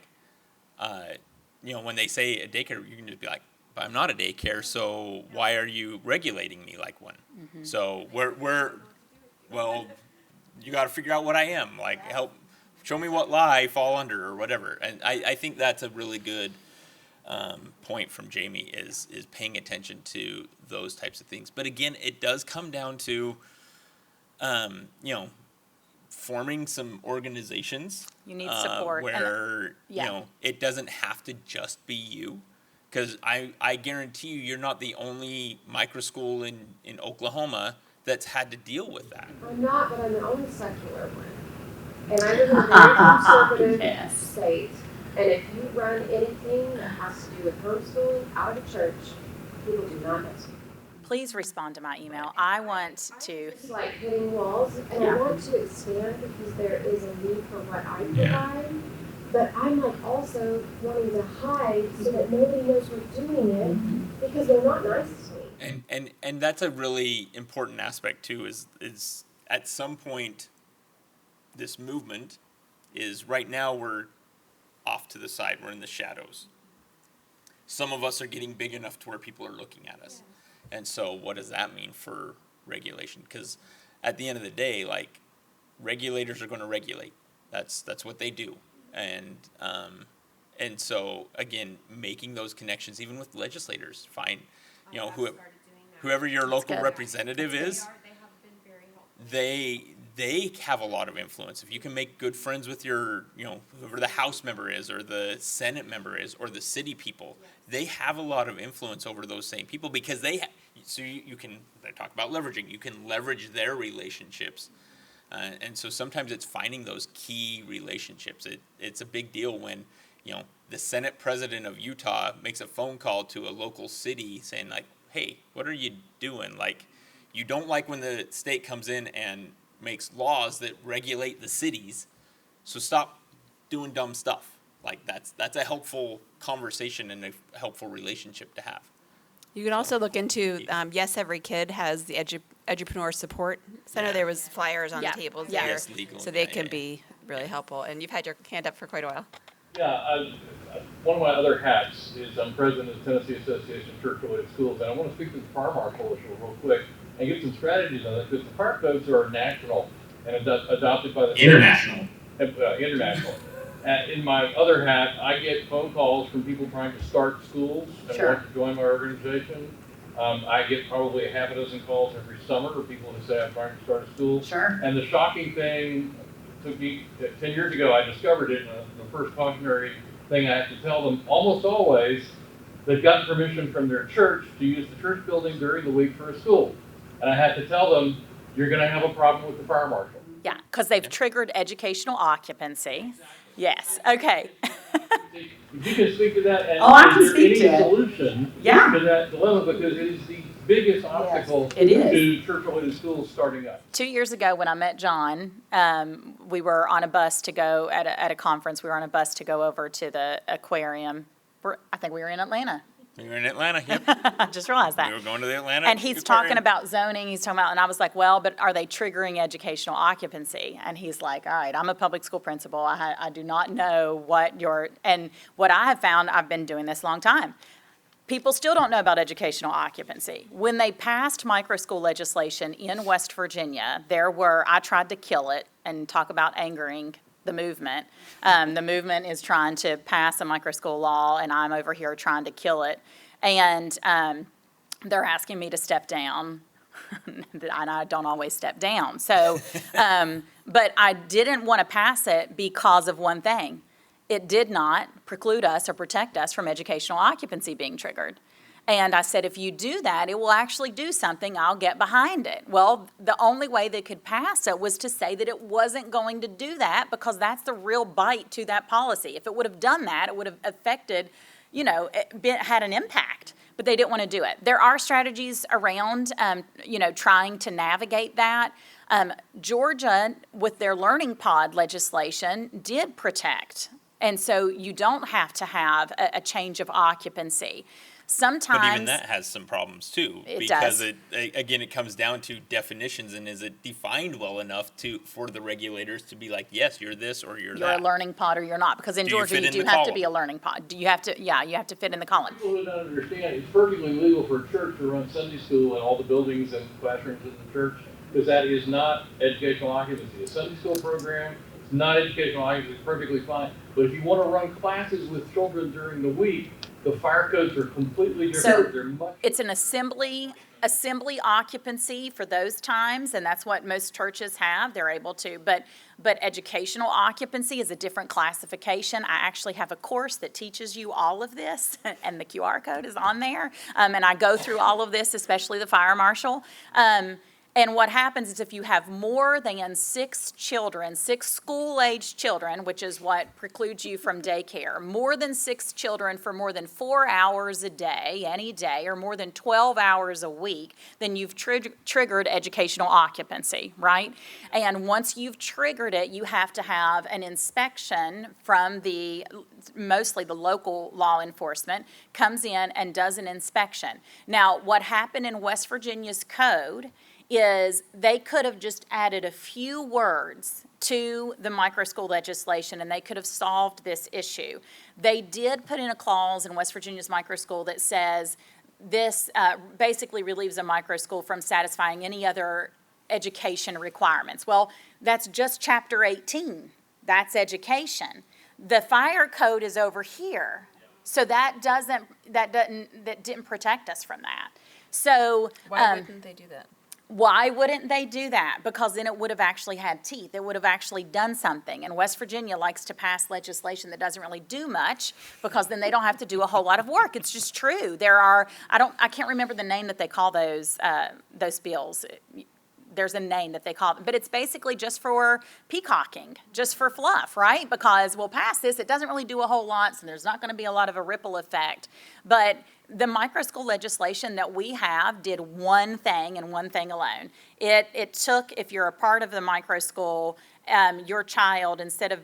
they say a daycare, you can just be like, but I'm not a daycare, so why are you regulating me like one? Mm-hmm. So well, you got to figure out what I am. Like, help. Show me what lie I fall under or whatever. And I think that's a really good point from Jamie is paying attention to those types of things. But again, it does come down to, forming some organizations. You need support. Where, it doesn't have to just be you. Because I guarantee you're not the only micro school in Oklahoma that's had to deal with that. I'm not, but I'm the only secular one. And I live in a very conservative state. And if you run anything that has to do with homeschooling out of church, people do not know. Please respond to my email. I want to. It's like hitting walls, and I want to expand because there is a need for what I provide. But I'm also wanting to hide so that nobody knows we're doing it because they're not nice to me. And that's a really important aspect too. Is at some point. This movement is right now we're off to the side. We're in the shadows. Some of us are getting big enough to where people are looking at us. And so what does that mean for regulation? Because at the end of the day, regulators are going to regulate. That's what they do. And so again, making those connections, even with legislators, whoever your local representative is, they have a lot of influence. If you can make good friends with your, whoever the House member is or the Senate member is or the city people, they have a lot of influence over those same people because they talk about leveraging. You can leverage their relationships. And so sometimes it's finding those key relationships. It's a big deal when, the Senate president of Utah makes a phone call to a local city saying hey, what are you doing? You don't like when the state comes in and makes laws that regulate the cities, so stop doing dumb stuff. That's a helpful conversation and a helpful relationship to have. You can also look into, Yes Every Kid has the Edupreneur Support Center. Yeah. There was flyers on the tables there. Yes, legal. So they can be really helpful. And you've had your hand up for quite a while. Yeah, one of my other hats is I'm president of the Tennessee Association of Church-Related Schools, and I want to speak to the Fire Mark Coalition real quick and give some strategies on it, because the fire codes are national and adopted by the International. International. In my other hat, I get phone calls from people trying to start schools and want to join my organization. I get probably half a dozen calls every summer of people who say I'm trying to start a school. Sure. And the shocking thing took me 10 years ago, I discovered it, and the first cautionary thing I have to tell them, almost always, they've gotten permission from their church to use the church building during the week for a school. And I have to tell them, you're gonna have a problem with the fire marshal. Yeah, because they've triggered educational occupancy. Yes, okay. If you can speak to that, and Oh, I can is there speak to any it. solution Yeah. to that dilemma, because it is the biggest obstacle it is. to church-related schools starting up. 2 years ago, when I met John, we were on a bus to go, at a conference, we were on a bus to go over to the aquarium. I think we were in Atlanta. We were in Atlanta, yep. I just realized that. We were going to the Atlanta And he's aquarium. talking about zoning, he's talking about, and I was like, well, but are they triggering educational occupancy? And he's like, all right, I'm a public school principal, I do not know what and what I have found, I've been doing this a long time, people still don't know about educational occupancy. When they passed micro school legislation in West Virginia, I tried to kill it and talk about angering the movement. The movement is trying to pass a micro school law, and I'm over here trying to kill it. And they're asking me to step down, and I don't always step down. So, but I didn't want to pass it because of one thing. It did not preclude us or protect us from educational occupancy being triggered. And I said, if you do that, it will actually do something, I'll get behind it. Well, the only way they could pass it was to say that it wasn't going to do that, because that's the real bite to that policy. If it would have done that, it would have affected, had an impact. But they didn't want to do it. There are strategies around, trying to navigate that. Georgia, with their learning pod legislation, did protect. And so you don't have to have a change of occupancy. Sometimes. But even that has some problems too, because it comes down to definitions, and is it defined well enough for the regulators to be like, yes, you're this or you're that. You're a learning pod or you're not, because in Georgia you do have to be a learning pod. You have to fit in the column. People who don't understand, it's perfectly legal for a church to run Sunday school in all the buildings and classrooms in the church, because that is not educational occupancy. A Sunday school program is not educational occupancy, it's perfectly fine. But if you want to run classes with children during the week, the fire codes are completely different. So it's an assembly occupancy for those times, and that's what most churches have. They're able to, but educational occupancy is a different classification. I actually have a course that teaches you all of this, and the QR code is on there. And I go through all of this, especially the fire marshal. And what happens is if you have more than 6 children, 6 school-aged children, which is what precludes you from daycare, more than 6 children for more than 4 hours a day, any day, or more than 12 hours a week, then you've triggered educational occupancy, right? And once you've triggered it, you have to have an inspection from mostly the local law enforcement, comes in and does an inspection. Now, what happened in West Virginia's code is they could have just added a few words to the micro school legislation, and they could have solved this issue. They did put in a clause in West Virginia's micro school that says this basically relieves a micro school from satisfying any other education requirements. Well, that's just Chapter 18. That's education. The fire code is over here, so that didn't protect us from that. So Why wouldn't they do that? Why wouldn't they do that? Because then it would have actually had teeth. It would have actually done something. And West Virginia likes to pass legislation that doesn't really do much, because then they don't have to do a whole lot of work. It's just true. I can't remember the name that they call those bills. There's a name that they call it, but it's basically just for peacocking, just for fluff, right? Because we'll pass this, it doesn't really do a whole lot, so there's not going to be a lot of a ripple effect. But the micro school legislation that we have did one thing and one thing alone. It took, if you're a part of the micro school, your child, instead of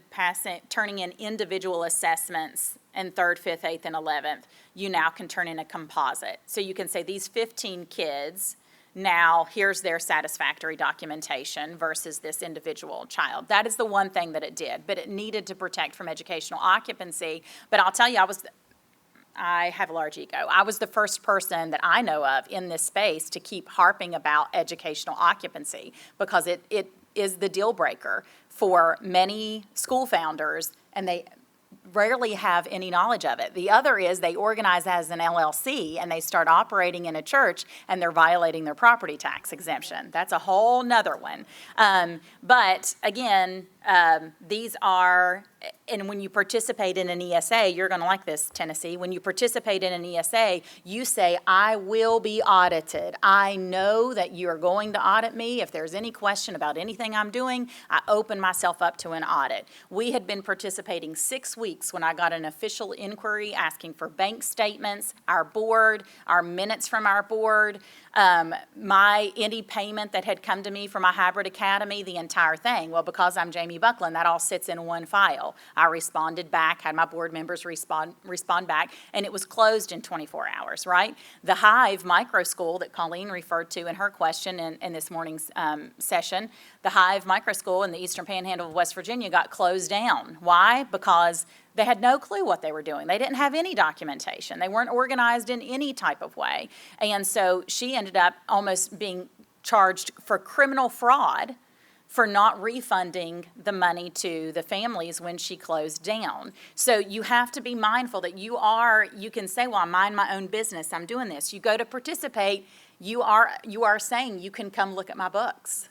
turning in individual assessments in 3rd, 5th, 8th, and 11th, you now can turn in a composite. So you can say these 15 kids, now here's their satisfactory documentation versus this individual child. That is the one thing that it did, but it needed to protect from educational occupancy. But I'll tell you, I have a large ego. I was the first person that I know of in this space to keep harping about educational occupancy, because it is the deal breaker for many school founders, and they rarely have any knowledge of it. The other is they organize as an LLC and they start operating in a church and they're violating their property tax exemption. That's a whole nother one. But again, These are, and when you participate in an ESA, you're going to like this, Tennessee. When you participate in an ESA, you say, I will be audited. I know that you are going to audit me. If there's any question about anything I'm doing, I open myself up to an audit. We had been participating 6 weeks when I got an official inquiry asking for bank statements, our board, our minutes from our board, any payment that had come to me from my hybrid academy, the entire thing. Well, because I'm Jamie Buckland, that all sits in one file. I responded back, had my board members respond back, and it was closed in 24 hours, right? The Hive micro school that Colleen referred to in her question in this morning's session, the Hive micro school in the Eastern Panhandle of West Virginia got closed down. Why? Because they had no clue what they were doing. They didn't have any documentation. They weren't organized in any type of way. And so she ended up almost being charged for criminal fraud for not refunding the money to the families when she closed down. So you have to be mindful that you can say, well, I mind my own business, I'm doing this. You go to participate, you are saying you can come look at my books.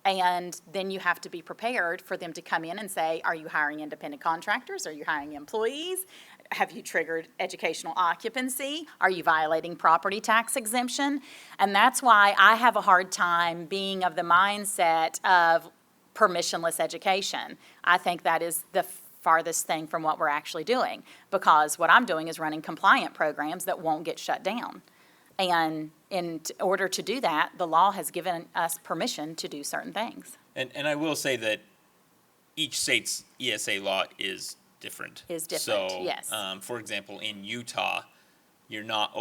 And then you have to be prepared for them to come in and say, are you hiring independent contractors? Are you hiring employees? Have you triggered educational occupancy? Are you violating property tax exemption? And that's why I have a hard time being of the mindset of permissionless education. I think that is the farthest thing from what we're actually doing, because what I'm doing is running compliant programs that won't get shut down. And in order to do that, the law has given us permission to do certain things. And I will say that each state's ESA law is different. So, yes. For example, in Utah, you are not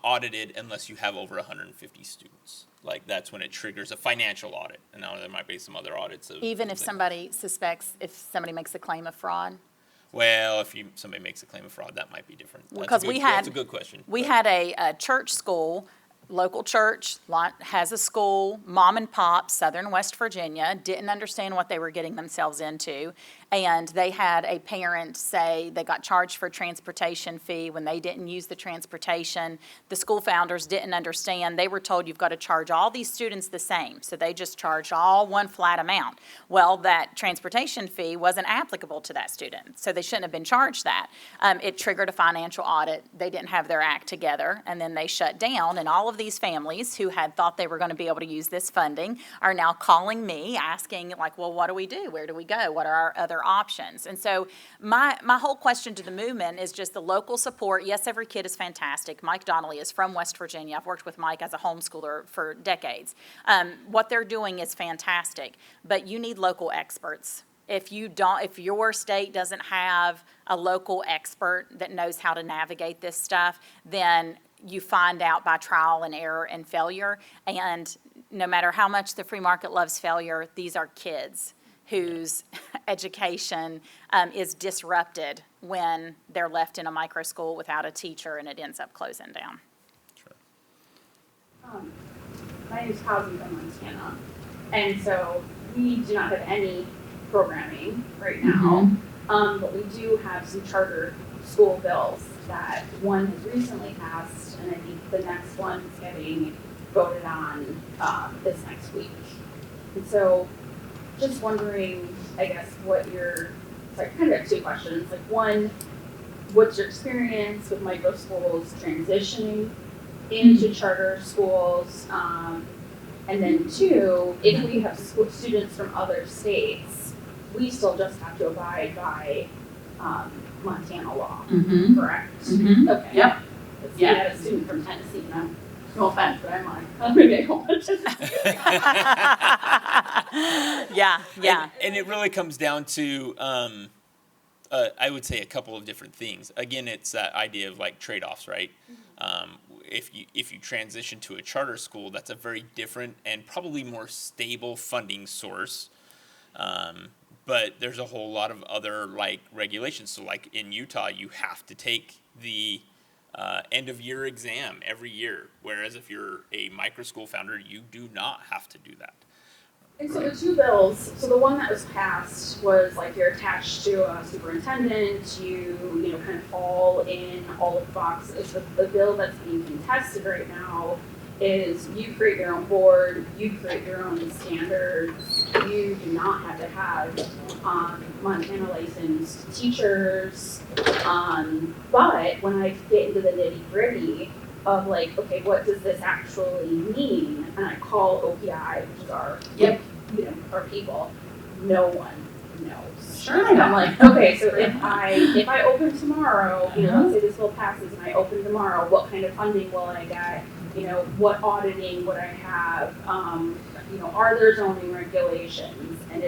audited unless you have over 150 students. Like, that's when it triggers a financial audit. And now there might be some other audits. Even if somebody makes a claim of fraud? Well, if somebody makes a claim of fraud, that might be different. Because that's a good question. We had a church school, local church, has a school, mom and pop, Southern West Virginia, didn't understand what they were getting themselves into. And they had a parent say they got charged for a transportation fee when they didn't use the transportation. The school founders didn't understand. They were told you've got to charge all these students the same. So they just charged all one flat amount. Well, that transportation fee wasn't applicable to that student, so they shouldn't have been charged that. It triggered a financial audit. They didn't have their act together, and then they shut down. And all of these families who had thought they were going to be able to use this funding are now calling me asking, like, well, what do we do? Where do we go? What are our other options? And so my whole question to the movement is just the local support. Yes, every kid is fantastic. Mike Donnelly is from West Virginia. I've worked with Mike as a homeschooler for decades. What they're doing is fantastic, but you need local experts. If your state doesn't have a local expert that knows how to navigate this stuff, then you find out by trial and error and failure. And no matter how much the free market loves failure, these are kids whose education is disrupted when they're left in a micro school without a teacher and it ends up closing down. Sure. My name is Cosby from Montana, and so we do not have any programming right now, but we do have some charter school bills that one has recently passed, and I think the next one is getting voted on this next week. And so just wondering, I guess, kind of two questions. Like, one, what's your experience with micro schools transitioning into charter schools? And then two, if we have students from other states, we still just have to abide by Montana law, correct? Mm-hmm. Okay. Yep. We had a student from Tennessee, and no offense, but I'm like, I'm gonna get home. Yeah. And it really comes down to, I would say, a couple of different things. Again, it's that idea of like trade-offs, right? If you transition to a charter school, that's a very different and probably more stable funding source. But there's a whole lot of other like regulations. So like in Utah, you have to take the end of year exam every year, whereas if you're a micro school founder, you do not have to do that. And so the two bills, so the one that was passed was like you're attached to a superintendent, you know, kind of fall in all of the boxes. The bill that's being contested right now is you create your own board, you create your own standards. You do not have to have Montana licensed teachers. But when I get into the nitty gritty of like, okay, what does this actually mean? And I call OPI, which is our, our people, no one knows. Sure they I'm don't. like, okay, so if I open tomorrow, let's say this bill passes and I open tomorrow, what kind of funding will I get? What auditing would I have? Are there zoning regulations? And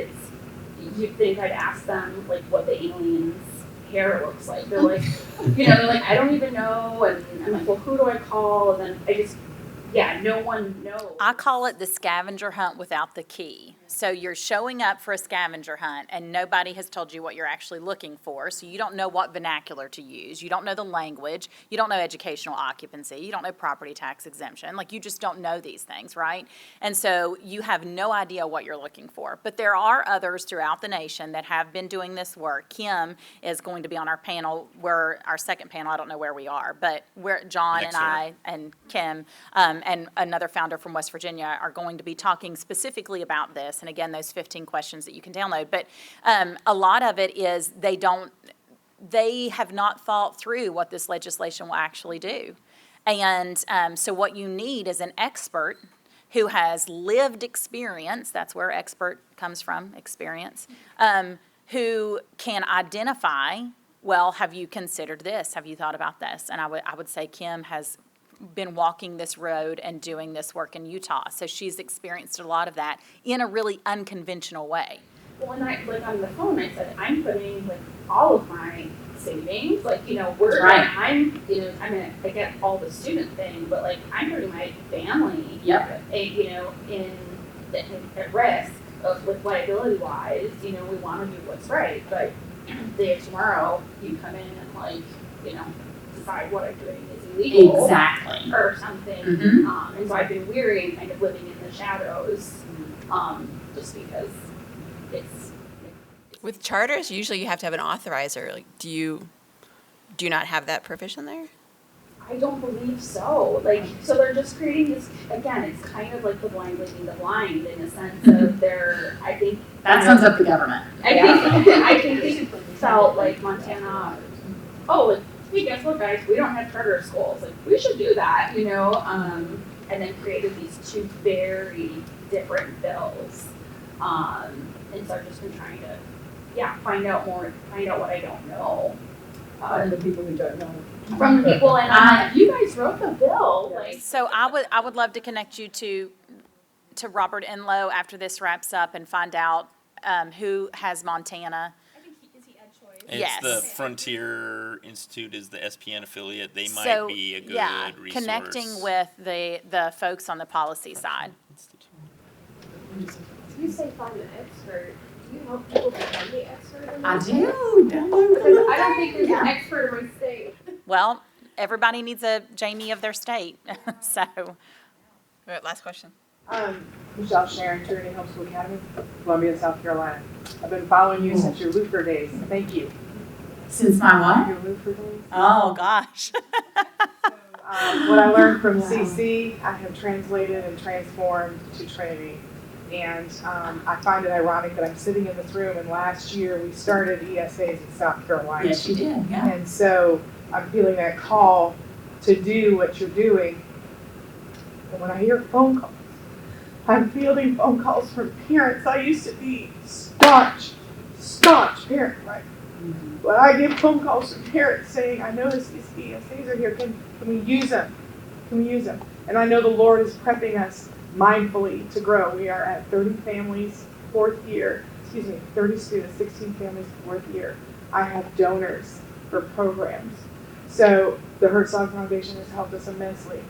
you'd think I'd ask them like what the alien's hair looks like. They're like, I don't even know. And I'm like, well, who do I call? And then no one knows. I call it the scavenger hunt without the key. So you're showing up for a scavenger hunt and nobody has told you what you're actually looking for. So you don't know what vernacular to use. You don't know the language. You don't know educational occupancy. You don't know property tax exemption. Like, you just don't know these things, right? And so you have no idea what you're looking for. But there are others throughout the nation that have been doing this work. Kim is going to be on our panel. Our second panel, I don't know where we are, but where John Next and door. I and Kim and another founder from West Virginia are going to be talking specifically about this. And again, those 15 questions that you can download. But a lot of it is they have not thought through what this legislation will actually do. And so what you need is an expert who has lived experience, that's where expert comes from, experience, who can identify, well, have you considered this? Have you thought about this? And I would say Kim has been walking this road and doing this work in Utah. So she's experienced a lot of that in a really unconventional way. Well, and on the phone, I said, I'm putting all of my savings, Right. I get all the student thing, but I'm putting my family, at risk of liability wise, we want to do what's right, but the day of tomorrow, you come in and decide what I'm doing is illegal. Exactly. Or something. Mhm. And so I've been weary and kind of living in the shadows, just because it's. With charters, usually you have to have an authorizer. Do you not have that provision there? I don't believe so. So they're just creating this, again, it's kind of like the blind leading the blind in a sense of I think. That sums up the government. I think they felt like Montana, hey, guess what, guys? We don't have charter schools. We should do that, and then created these two very different bills. And so I've just been trying to, find out what I don't know. From the people who don't know. From the people, and I'm like, you guys wrote the bill. So I would love to connect you to Robert Enlow after this wraps up and find out who has Montana. Is he Ed Choice? It's Yes. the Frontier Institute is the SPN affiliate. They might So, be a good yeah, resource. connecting with the folks on the policy side. You say find an expert. Do you help people become the expert in I that? do. Because I don't think there's an expert in my state. Well, everybody needs a Jamie of their state, so. All right, last question. Michelle Sharon, Trinity Homeschool Academy, Columbia, South Carolina. I've been following you since your Luther days. Thank you. Since my what? Your Luther days. Oh, gosh. What I learned from CC, I have translated and transformed to Trinity. And I find it ironic that I'm sitting in this room, and last year we started ESAs in South Carolina. Yes, you did, yeah. And so I'm feeling that call to do what you're doing. And when I hear phone calls, I'm fielding phone calls from parents. I used to be staunch parent, right? But I get phone calls from parents saying, I noticed these ESAs are here. Can we use them? Can we use them? And I know the Lord is prepping us mindfully to grow. We are at 30 families, 30 students, 16 families, 4th year. I have donors for programs. So the Herzog Foundation has helped us immensely.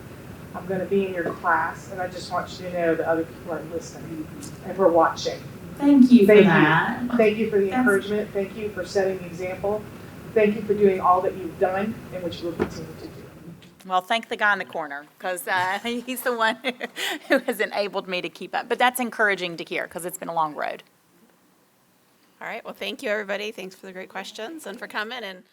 I'm going to be in your class, and I just want you to know that other people are listening and we're watching. Thank you for Thank that. you. Thank you for the encouragement. Thank you for setting the example. Thank you for doing all that you've done and what you will continue to do. Well, thank the guy in the corner, because he's the one who has enabled me to keep up. But that's encouraging to hear, because it's been a long road. All right, well, thank you, everybody. Thanks for the great questions and for coming. And